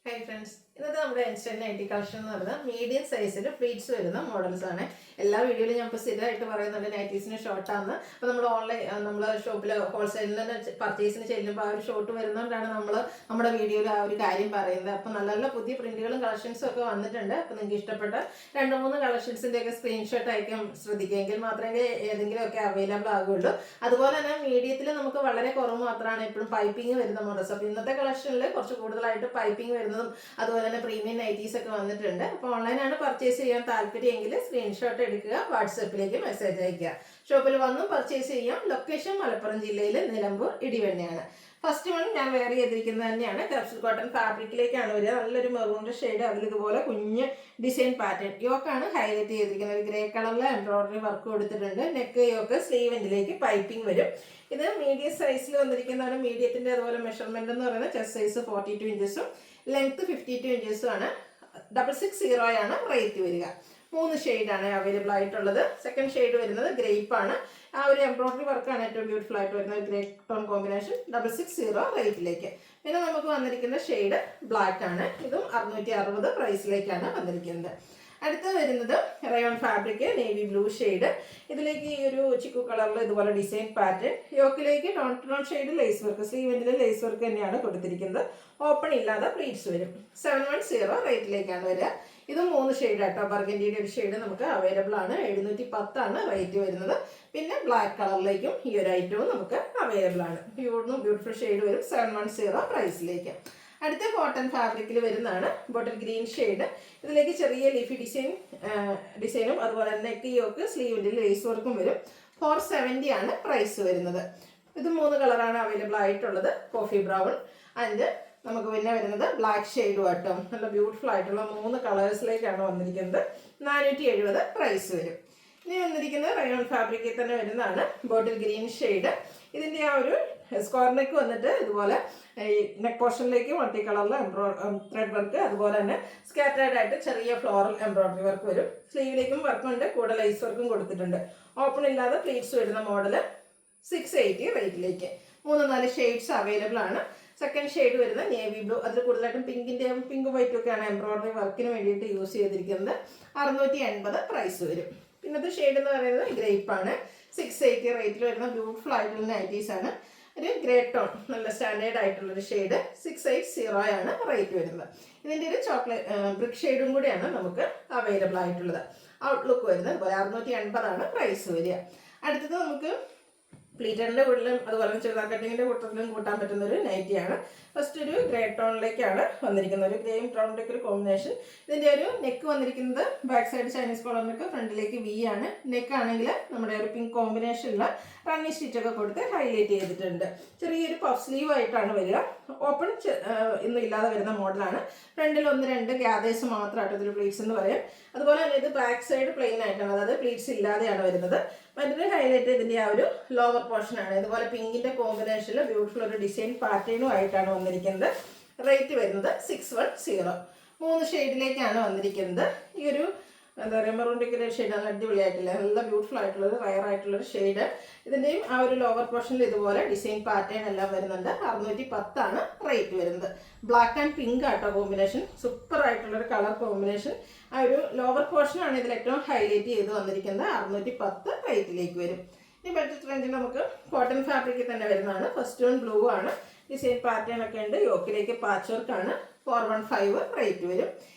Hi friends, ഇന്നത്തെ നമ്മുടെ instant nightie collection എന്ന് പറയുന്നത് മീഡിയം സൈസിൽ പ്ലീറ്റ്സ് വരുന്ന മോഡൽസ് ആണ്. എല്ലാ വീഡിയോയിലും ഞാൻ ഇപ്പോൾ സ്ഥിരമായിട്ട് പറയുന്നുണ്ട് നൈറ്റീസിന് ഷോർട്ടാണ്. അപ്പോൾ നമ്മൾ നമ്മൾ ഷോപ്പിൽ ഹോൾസെയിലിൽ നിന്ന് പർച്ചേസിന് ചെല്ലുമ്പോൾ ആ ഒരു ഷോർട്ട് വരുന്നതുകൊണ്ടാണ് നമ്മൾ നമ്മുടെ വീഡിയോയിൽ ആ ഒരു കാര്യം പറയുന്നത്. അപ്പോൾ നല്ല നല്ല പുതിയ പ്രിന്റുകളും കളക്ഷൻസും ഒക്കെ വന്നിട്ടുണ്ട്. അപ്പോൾ നിങ്ങൾക്ക് ഇഷ്ടപ്പെട്ട 2-3 കളക്ഷൻസിൻ്റെ ഒക്കെ സ്ക്രീൻഷോട്ട് അയക്കാൻ ശ്രദ്ധിക്കുമെങ്കിൽ മാത്രമേ ഏതെങ്കിലുമൊക്കെ അവൈലബിൾ ആകുള്ളൂ. അതുപോലെ തന്നെ മീഡിയത്തിൽ നമുക്ക് വളരെ കുറവ് മാത്രമാണ് എപ്പോഴും പൈപ്പിംഗ് വരുന്ന മോഡൽസ്. അപ്പോൾ ഇന്നത്തെ കളക്ഷനിൽ കുറച്ച് കൂടുതലായിട്ട് പൈപ്പിംഗ് വരുന്നതും അതുപോലെ തന്നെ പ്രീമിയം നൈറ്റീസ് ഒക്കെ വന്നിട്ടുണ്ട്. അപ്പോൾ ഓൺലൈനാണ് പർച്ചേസ് ചെയ്യാൻ താല്പര്യമെങ്കിൽ സ്ക്രീൻഷോട്ട് എടുക്കുക, വാട്സപ്പിലേക്ക് മെസ്സേജ് അയക്കുക. ഷോപ്പിൽ വന്നും പർച്ചേസ് ചെയ്യാം. ലൊക്കേഷൻ മലപ്പുറം ജില്ലയിൽ നിലമ്പൂർ ഇടിവണ്ണയാണ്. ഫസ്റ്റ് വൺ ഞാൻ വെയർ ചെയ്തിരിക്കുന്നത് തന്നെയാണ്. ക്യാപ്സൂൾ കോട്ടൺ ഫാബ്രിക്കിലേക്കാണ് വരിക. നല്ലൊരു മെറൂണിൻ്റെ ഷെയ്ഡ്, അതിൽ ഇതുപോലെ കുഞ്ഞ് ഡിസൈൻ പാറ്റേൺ യോക്കാണ് ഹൈലൈറ്റ് ചെയ്തിരിക്കുന്നത്. ഒരു ഗ്രേ കളറിൽ എംബ്രോയിഡറി വർക്ക് കൊടുത്തിട്ടുണ്ട്. നെക്ക് യോക്ക് സ്ലീവ് എൻഡിലേക്ക് പൈപ്പിംഗ് വരും. ഇത് മീഡിയം സൈസിൽ വന്നിരിക്കുന്നതാണ്. മീഡിയത്തിൻ്റെ അതുപോലെ മെഷർമെന്റ് എന്ന് പറയുന്നത് ചെസ്റ്റ് സൈസ് 42 ഇഞ്ചസും ലെങ്ത് 52 ഇഞ്ചസും ആണ്. 660 ആണ് റേറ്റ് വരിക. 3 ഷെയ്ഡാണ് അവൈലബിൾ ആയിട്ടുള്ളത്. സെക്കൻഡ് ഷെയ്ഡ് വരുന്നത് ഗ്രേപ്പ് ആണ്. ആ ഒരു എംബ്രോയിഡറി വർക്കാണ് ഏറ്റവും ബ്യൂട്ടിഫുൾ ആയിട്ട് വരുന്നത്. Grey tone combination 660 റേറ്റിലേക്ക്. പിന്നെ നമുക്ക് വന്നിരിക്കുന്ന ഷെയ്ഡ് ബ്ലാക്ക് ആണ്. ഇതും 660 പ്രൈസിലേക്കാണ് വന്നിരിക്കുന്നത്. അടുത്ത് വരുന്നത് rayon fabric navy blue shade. ഇതിലേക്ക് ഈ ഒരു ചിക്കു കളറിൽ ഇതുപോലെ ഡിസൈൻ പാറ്റേൺ. യോക്കിലേക്ക് ടോൺ ഷെയ്ഡ് ലേസ് വർക്ക്, സ്ലീവിൻ്റെ ലേസ് വർക്ക് തന്നെയാണ് കൊടുത്തിരിക്കുന്നത്. ഓപ്പൺ ഇല്ലാതെ പ്ലീറ്റ്സ് വരും. 710 റേറ്റിലേക്കാണ് വരിക. ഇത് 3 ഷെയ്ഡ് ആട്ടോ. ബർഗൻഡിയുടെ ഒരു ഷെയ്ഡ് നമുക്ക് അവൈലബിൾ ആണ്. 710 ആണ് റേറ്റ് വരുന്നത്. പിന്നെ ബ്ലാക്ക് കളറിലേക്കും ഈ ഒരു ഐറ്റവും നമുക്ക് അവൈലബിൾ ആണ്. ബ്യൂട്ടിഫുൾ ഷെയ്ഡ് വരും. 710 പ്രൈസിലേക്ക്. അടുത്ത കോട്ടൺ ഫാബ്രിക്കിൽ വരുന്നതാണ് ബോട്ടിൽ ഗ്രീൻ ഷെയ്ഡ്. ഇതിലേക്ക് ചെറിയ ലീഫി ഡിസൈനും അതുപോലെ തന്നെ നെക്ക് യോക്ക് സ്ലീവിൻ്റെ ലേസ് വർക്കും വരും. 470 ആണ് പ്രൈസ് വരുന്നത്. ഇത് 3 കളറാണ് അവൈലബിൾ ആയിട്ടുള്ളത്. കോഫി ബ്രൗൺ ആൻഡ് നമുക്ക് പിന്നെ വരുന്നത് ബ്ലാക്ക് ഷെയ്ഡും ആട്ടോ. നല്ല ബ്യൂട്ടിഫുൾ ആയിട്ടുള്ള 3 കളേഴ്സിലേക്കാണ് വന്നിരിക്കുന്നത്. 470 പ്രൈസ് വരും. ഇനി വന്നിരിക്കുന്നത് റയോൺ ഫാബ്രിക്കിൽ തന്നെ വരുന്നതാണ് ബോട്ടിൽ ഗ്രീൻ ഷെയ്ഡ്. ഇതിൻ്റെ ആ ഒരു സ്ക്വയർ നെക്ക് വന്നിട്ട് ഇതുപോലെ ഈ നെക്ക് പോർഷനിലേക്ക് മൾട്ടി കളറിൽ ത്രെഡ് വർക്ക്, അതുപോലെ തന്നെ സ്കാറ്റേർഡ് ആയിട്ട് ചെറിയ ഫ്ലോറൽ എംബ്രോയിഡറി വർക്ക് വരും. സ്ലീവിലേക്കും വർക്കുണ്ട്, കൂടെ ലൈസ് വർക്കും കൊടുത്തിട്ടുണ്ട്. ഓപ്പൺ ഇല്ലാതെ പ്ലീറ്റ്സ് വരുന്ന മോഡല് 680 റേറ്റിലേക്ക്. 3-4 ഷെയ്ഡ്സ് അവൈലബിൾ ആണ്. സെക്കൻഡ് ഷെയ്ഡ് വരുന്ന നേവി ബ്ലൂ. അതിൽ കൂടുതലായിട്ടും പിങ്ക് വൈറ്റും ഒക്കെയാണ് എംബ്രോയിഡറി വർക്കിന് വേണ്ടിയിട്ട് യൂസ് ചെയ്തിരിക്കുന്നത്. 680 പ്രൈസ് വരും. പിന്നത്തെ ഷെയ്ഡ് എന്ന് പറയുന്നത് ഗ്രേപ്പ് ആണ്. 680 റേറ്റിൽ വരുന്ന ബ്യൂട്ടിഫുൾ ആയിട്ടുള്ള നൈറ്റീസ് ആണ്. ഒരു ഗ്രേ ടോൺ നല്ല സ്റ്റാൻഡേർഡ് ആയിട്ടുള്ളൊരു ഷെയ്ഡ്. 680 ആണ് റേറ്റ് വരുന്നത്. ഇതിൻ്റെ ഒരു ചോക്ലേറ്റ് ബ്രിക്ക് ഷെയ്ഡും കൂടിയാണ് നമുക്ക് അവൈലബിൾ ആയിട്ടുള്ളത്. ഔട്ട്ലുക്ക് വരുന്നത് അതുപോലെ 680 ആണ് പ്രൈസ് വരിക. അടുത്തത് നമുക്ക് പ്ലീറ്ററിൻ്റെ കൂട്ടിലും അതുപോലെ ചെറുതാ കട്ടിങ്ങിൻ്റെ കൂട്ടത്തിലും കൂട്ടാൻ പറ്റുന്ന ഒരു നൈറ്റിയാണ്. ഫസ്റ്റ് ഒരു ഗ്രേ ടോണിലേക്കാണ് വന്നിരിക്കുന്നത്. ഒരു ഗ്രേയും ടോണിലേക്ക് ഒരു കോമ്പിനേഷൻ. ഇതിൻ്റെ ഒരു നെക്ക് വന്നിരിക്കുന്നത് back side Chinese collar neck, ഫ്രണ്ടിലേക്ക് വി ആണ്. നെക്ക് ആണെങ്കിൽ നമ്മുടെ ഒരു പിങ്ക് കോമ്പിനേഷനിൽ റണ്ണിങ് സ്റ്റിച്ചൊക്കെ കൊടുത്ത് ഹൈലൈറ്റ് ചെയ്തിട്ടുണ്ട്. ചെറിയൊരു പഫ് സ്ലീവ് ആയിട്ടാണ് വരിക. ഓപ്പൺ ഒന്നും ഇല്ലാതെ വരുന്ന മോഡലാണ്. ഫ്രണ്ടിൽ 1-2 ഗ്യാദേഴ്സ് മാത്രമായിട്ട് ഇതൊരു പ്ലീറ്റ്സ് എന്ന് പറയും. അതുപോലെ തന്നെ ഇത് ബാക്ക് സൈഡ് പ്ലെയിൻ ആയിട്ടാണ്, അതായത് പ്ലീറ്റ്സ് ഇല്ലാതെയാണ് വരുന്നത്. മറ്റൊരു ഹൈലൈറ്റ് ഇതിൻ്റെ ആ ഒരു ലോവർ പോർഷനാണ്. ഇതുപോലെ പിങ്കിൻ്റെ കോമ്പിനേഷനിൽ ബ്യൂട്ടിഫുൾ ഒരു ഡിസൈൻ പാറ്റേണും ആയിട്ടാണ് വന്നിരിക്കുന്നത്. റേറ്റ് വരുന്നത് 610. 3 ഷെയ്ഡിലേക്കാണ് വന്നിരിക്കുന്നത്. ഈ ഒരു എന്താ പറയുക മെറൂണിൻ്റെ ഷെയ്ഡാണ്. അടിപൊളിയായിട്ടില്ല, നല്ല ബ്യൂട്ടിഫുൾ ആയിട്ടുള്ളത്, റയർ ആയിട്ടുള്ളൊരു ഷെയ്ഡ്. ഇതിൻ്റെയും ആ ഒരു ലോവർ പോർഷനിൽ ഇതുപോലെ ഡിസൈൻ പാറ്റേൺ എല്ലാം വരുന്നുണ്ട്. 610 ആണ് റേറ്റ് വരുന്നത്. ബ്ലാക്ക് ആൻഡ് പിങ്ക് ആട്ടോ കോമ്പിനേഷൻ. സൂപ്പർ ആയിട്ടുള്ളൊരു കളർ കോമ്പിനേഷൻ. ആ ഒരു ലോവർ പോർഷനാണ് ഇതിൽ ഏറ്റവും ഹൈലൈറ്റ് ചെയ്ത് വന്നിരിക്കുന്നത്. 610 റേറ്റിലേക്ക് വരും. ഈ ബഡ്ജറ്റ് റേഞ്ചിൽ നമുക്ക് കോട്ടൺ ഫാബ്രിക്കിൽ തന്നെ വരുന്നതാണ്. ഫസ്റ്റ് വൺ ബ്ലൂ ആണ്. ഡിസൈൻ പാറ്റേൺ ഒക്കെ ഉണ്ട്. യോക്കിലേക്ക് പാച്ച് വർക്കാണ്. 415 റേറ്റ് വരും.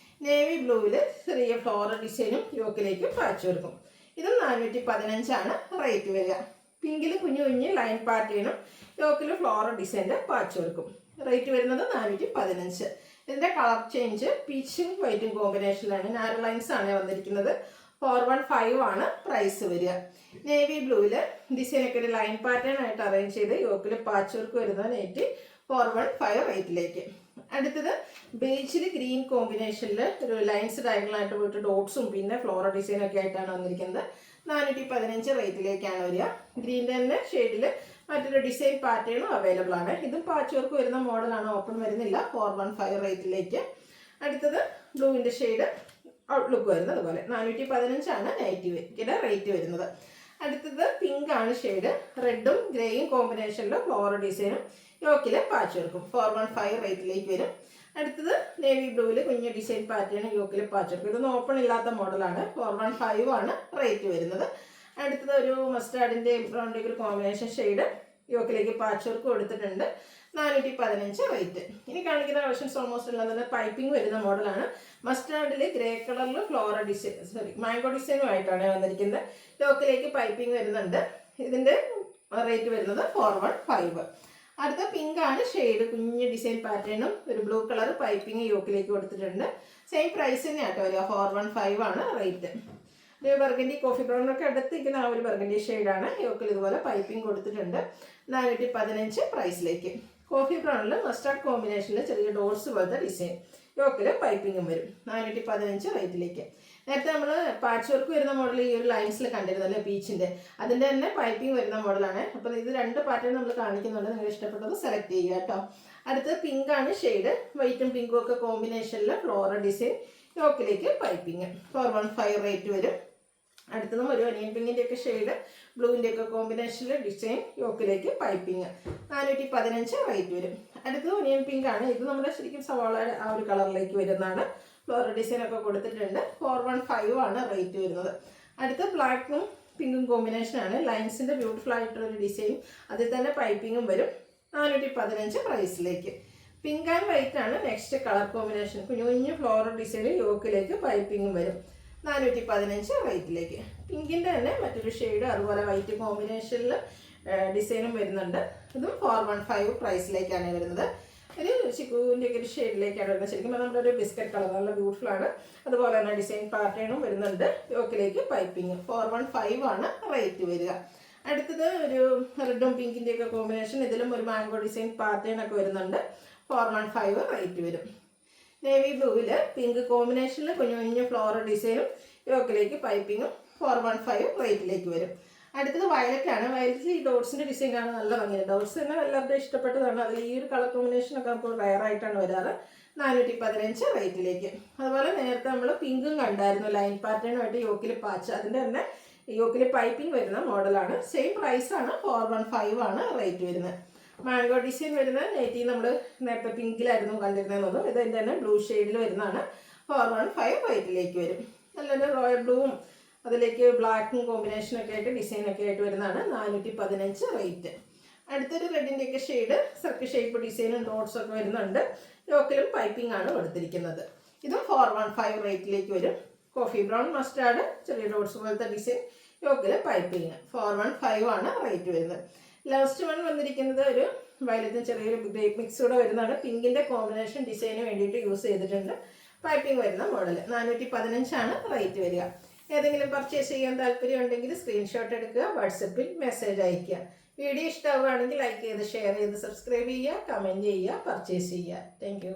നേവി ബ്ലൂവിൽ ചെറിയ ഫ്ലോറൽ ഡിസൈനും യോക്കിലേക്ക് പാച്ച് വർക്കും. ഇതും 415 ആണ് റേറ്റ് വരിക. പിങ്കിൽ കുഞ്ഞു ലൈൻ പാറ്റേണും യോക്കിൽ ഫ്ലോറൽ ഡിസൈൻ്റെ പാച്ച് വർക്കും. റേറ്റ് വരുന്നത് 415. ഇതിൻ്റെ കളർ ചേഞ്ച് പീച്ചും വൈറ്റും കോമ്പിനേഷനിലാണ്. നാരോ ലൈൻസ് ആണ് വന്നിരിക്കുന്നത്. 415 ആണ് പ്രൈസ് വരിക. നേവി ബ്ലൂവിൽ ഡിസൈനൊക്കെ ഒരു ലൈൻ പാറ്റേൺ ആയിട്ട് അറേഞ്ച് ചെയ്ത് യോക്കിൽ പാച്ച് വർക്ക് വരുന്ന നെറ്റ് 415 റേറ്റിലേക്ക്. അടുത്തത് ബേജിൽ ഗ്രീൻ കോമ്പിനേഷനിൽ ഒരു ലൈൻസ് ഡയഗണലായിട്ട് പോയിട്ട് ഡോട്ട്സും പിന്നെ ഫ്ലോറൽ ഡിസൈനൊക്കെ ആയിട്ടാണ് വന്നിരിക്കുന്നത്. 415 റേറ്റിലേക്കാണ് വരിക. ഗ്രീൻ്റെ തന്നെ ഷെയ്ഡിൽ മറ്റൊരു ഡിസൈൻ പാറ്റേണും അവൈലബിൾ ആണ്. ഇതും പാച്ച് വർക്ക് വരുന്ന മോഡലാണ്. ഓപ്പൺ വരുന്നില്ല. 415 റേറ്റിലേക്ക്. അടുത്തത് ബ്ലൂവിൻ്റെ ഷെയ്ഡ് ഔട്ട്ലുക്ക് വരുന്നത് അതുപോലെ 415 ആണ് നൈറ്റിയുടെ റേറ്റ് വരുന്നത്. അടുത്തത് പിങ്ക് ആണ് ഷെയ്ഡ്. റെഡും ഗ്രേയും കോമ്പിനേഷനിൽ ഫ്ലോറൽ ഡിസൈനും യോക്കിലെ പാച്ച് വർക്കും. 415 റേറ്റിലേക്ക് വരും. അടുത്തത് നേവി ബ്ലൂവിൽ കുഞ്ഞ് ഡിസൈൻ പാറ്റേൺ യോക്കിൽ പാച്ച് വർക്ക്. ഇതൊന്നും ഓപ്പൺ ഇല്ലാത്ത മോഡലാണ്. 415 ആണ് റേറ്റ് വരുന്നത്. അടുത്തത് ഒരു മസ്റ്റാർഡിൻ്റെ ബ്രൗണിൻ്റെ ഒരു കോമ്പിനേഷൻ ഷെയ്ഡ് യോക്കിലേക്ക് പാച്ച് വർക്ക് കൊടുത്തിട്ടുണ്ട്. 415 റേറ്റ്. ഇനി കാണിക്കുന്ന കളക്ഷൻസ് ഓൾമോസ്റ്റ് എല്ലാം തന്നെ പൈപ്പിംഗ് വരുന്ന മോഡലാണ്. മസ്റ്റാർഡിൽ ഗ്രേ കളറിൽ ഫ്ലോറൽ ഡിസൈൻ മാംഗോ ഡിസൈനുമായിട്ടാണ് വന്നിരിക്കുന്നത്. യോക്കിലേക്ക് പൈപ്പിംഗ് വരുന്നുണ്ട്. ഇതിൻ്റെ റേറ്റ് വരുന്നത് 415. അടുത്ത പിങ്ക് ആണ് ഷെയ്ഡ്. കുഞ്ഞ് ഡിസൈൻ പാറ്റേണും ഒരു ബ്ലൂ കളർ പൈപ്പിംഗ് യോക്കിലേക്ക് കൊടുത്തിട്ടുണ്ട്. സെയിം പ്രൈസ് തന്നെ ആട്ടോ വരിക. 415 ആണ് റേറ്റ്. ഒരു ബർഗൻഡി കോഫി ബ്രൗണൊക്കെ അടുത്തിരിക്കുന്ന ആ ഒരു ബർഗൻഡി ഷെയ്ഡാണ്. യോക്കിൽ ഇതുപോലെ പൈപ്പിംഗ് കൊടുത്തിട്ടുണ്ട്. 415 പ്രൈസിലേക്ക്. കോഫി ബ്രൗണിൽ മസ്റ്റാർഡ് കോമ്പിനേഷനിൽ ചെറിയ ഡോട്ട്സ് പോലത്തെ ഡിസൈൻ യോക്കിൽ പൈപ്പിങ്ങും വരും. 415 റേറ്റിലേക്ക്. നേരത്തെ നമ്മൾ പാച്ച് വർക്ക് വരുന്ന മോഡൽ ഈ ഒരു ലൈൻസിൽ കണ്ടിരുന്നല്ലേ പീച്ചിൻ്റെ, അതിൻ്റെ തന്നെ പൈപ്പിംഗ് വരുന്ന മോഡലാണ്. അപ്പോൾ ഇത് 2 പാറ്റേൺ നമ്മൾ കാണിക്കുന്നുണ്ട്. നിങ്ങൾ ഇഷ്ടപ്പെട്ടത് സെലക്ട് ചെയ്യുക കേട്ടോ. അടുത്തത് പിങ്ക് ആണ് ഷെയ്ഡ്. വൈറ്റും പിങ്കും ഒക്കെ കോമ്പിനേഷനിൽ ഫ്ലോറൽ ഡിസൈൻ യോക്കിലേക്ക് പൈപ്പിംഗ്. 415 റേറ്റ് വരും. അടുത്തതും ഒരു ഒനിയൻ പിങ്കിൻ്റെ ഒക്കെ ഷെയ്ഡ് ബ്ലൂവിൻ്റെ ഒക്കെ കോമ്പിനേഷനിൽ ഡിസൈൻ യോക്കിലേക്ക് പൈപ്പിംഗ്. 415 റേറ്റ് വരും. അടുത്തത് ഒനിയൻ പിങ്ക് ആണ്. ഇത് നമ്മുടെ ശരിക്കും സവാളയുടെ ആ ഒരു കളറിലേക്ക് വരുന്നതാണ്. ഫ്ലോറൽ ഡിസൈൻ ഒക്കെ കൊടുത്തിട്ടുണ്ട്. 415 ആണ് റേറ്റ് വരുന്നത്. അടുത്ത ബ്ലാക്കും പിങ്കും കോമ്പിനേഷനാണ്. ലൈൻസിൻ്റെ ബ്യൂട്ടിഫുൾ ആയിട്ടുള്ളൊരു ഡിസൈൻ, അതിൽ തന്നെ പൈപ്പിങ്ങും വരും. 415 പ്രൈസിലേക്ക്. പിങ്ക് ആൻഡ് വൈറ്റ് ആണ് നെക്സ്റ്റ് കളർ കോമ്പിനേഷൻ. കുഞ്ഞു കുഞ്ഞു ഫ്ലോറൽ ഡിസൈൻ യോക്കിലേക്ക് പൈപ്പിങ്ങും വരും. 415 റേറ്റിലേക്ക്. പിങ്കിൻ്റെ തന്നെ മറ്റൊരു ഷെയ്ഡ് അതുപോലെ വൈറ്റ് കോമ്പിനേഷനിൽ ഡിസൈനും വരുന്നുണ്ട്. ഇതും 415 പ്രൈസിലേക്കാണ് വരുന്നത്. ഒരു ചിക്കുവിൻ്റെ ഒക്കെ ഒരു ഷെയ്ഡിലേക്കാണ് വരുന്നത്. ശരിക്കും നമ്മുടെ ഒരു ബിസ്ക്കറ്റ് കളർ നല്ല ബ്യൂട്ടിഫുൾ ആണ്. അതുപോലെ തന്നെ ഡിസൈൻ പാറ്റേണും വരുന്നുണ്ട്. യോക്കിലേക്ക് പൈപ്പിംഗ്. 415 ആണ് റേറ്റ് വരിക. അടുത്തത് ഒരു റെഡും പിങ്കിൻ്റെ ഒക്കെ കോമ്പിനേഷൻ. ഇതിലും ഒരു മാംഗോ ഡിസൈൻ പാറ്റേൺ ഒക്കെ വരുന്നുണ്ട്. 415 റേറ്റ് വരും. നേവി ബ്ലൂവിൽ പിങ്ക് കോമ്പിനേഷനിൽ കുഞ്ഞു കുഞ്ഞു ഫ്ലോറൽ ഡിസൈനും യോക്കിലേക്ക് പൈപ്പിങ്ങും. 415 റേറ്റിലേക്ക് വരും. അടുത്തത് വയലറ്റ് ആണ്. വയലറ്റിൽ ഈ ഡോട്ട്സിൻ്റെ ഡിസൈൻ കാണാൻ നല്ല ഭംഗിയാണ്. ഡോട്ട്സ് തന്നെ എല്ലാവരുടെയും ഇഷ്ടപ്പെട്ടതാണ്. അതിൽ ഈ ഒരു കളർ കോമ്പിനേഷനൊക്കെ നമുക്ക് റയറായിട്ടാണ് വരാറ്. 415 റേറ്റിലേക്ക്. അതുപോലെ നേരത്തെ നമ്മൾ പിങ്കും കണ്ടായിരുന്നു ലൈൻ പാറ്റേണുമായിട്ട് യോക്കിൽ പാച്ച്. അതിൻ്റെ തന്നെ യോക്കിൽ പൈപ്പിംഗ് വരുന്ന മോഡലാണ്. സെയിം പ്രൈസാണ്. 415 ആണ് റേറ്റ് വരുന്നത്. മാംഗോ ഡിസൈൻ വരുന്ന നൈറ്റി നമ്മൾ നേരത്തെ പിങ്കിലായിരുന്നു കണ്ടിരുന്നതെന്നതും ഇതിൻ്റെ തന്നെ ബ്ലൂ ഷെയ്ഡിൽ വരുന്നതാണ്. 415 റേറ്റിലേക്ക് വരും. നല്ലൊരു റോയൽ ബ്ലൂവും അതിലേക്ക് ബ്ലാക്കും കോമ്പിനേഷനൊക്കെ ആയിട്ട് ഡിസൈനൊക്കെ ആയിട്ട് വരുന്നതാണ്. 415 റേറ്റ്. അടുത്തൊരു റെഡിൻ്റെ ഒക്കെ ഷെയ്ഡ് സർക്കിൾ ഷേപ്പ് ഡിസൈനും ഡോട്ട്സ് ഒക്കെ വരുന്നുണ്ട്. യോക്കിലും പൈപ്പിംഗ് ആണ് കൊടുത്തിരിക്കുന്നത്. ഇതും 415 റേറ്റിലേക്ക് വരും. കോഫി ബ്രൗൺ മസ്റ്റാർഡ് ചെറിയ ഡോട്ട്സ് പോലത്തെ ഡിസൈൻ യോക്കിൽ പൈപ്പിംഗ്. 415 ആണ് റേറ്റ് വരുന്നത്. ലാസ്റ്റ് വൺ വന്നിരിക്കുന്നത് ഒരു വയലറ്റും ചെറിയൊരു ഗ്രേപ്പ് മിക്സ് കൂടെ വരുന്നതാണ്. പിങ്കിൻ്റെ കോമ്പിനേഷൻ ഡിസൈന് വേണ്ടിയിട്ട് യൂസ് ചെയ്തിട്ടുണ്ട്. പൈപ്പിംഗ് വരുന്ന മോഡൽ. 415 ആണ് റേറ്റ് വരിക. ഏതെങ്കിലും പർച്ചേസ് ചെയ്യാൻ താല്പര്യം ഉണ്ടെങ്കിൽ സ്ക്രീൻഷോട്ട് എടുക്കുക, വാട്സപ്പിൽ മെസ്സേജ് അയയ്ക്കുക. വീഡിയോ ഇഷ്ടമാവുകയാണെങ്കിൽ ലൈക്ക് ചെയ്ത് ഷെയർ ചെയ്ത് സബ്സ്ക്രൈബ് ചെയ്യുക, കമൻറ്റ് ചെയ്യുക, പർച്ചേസ് ചെയ്യുക. Thank you.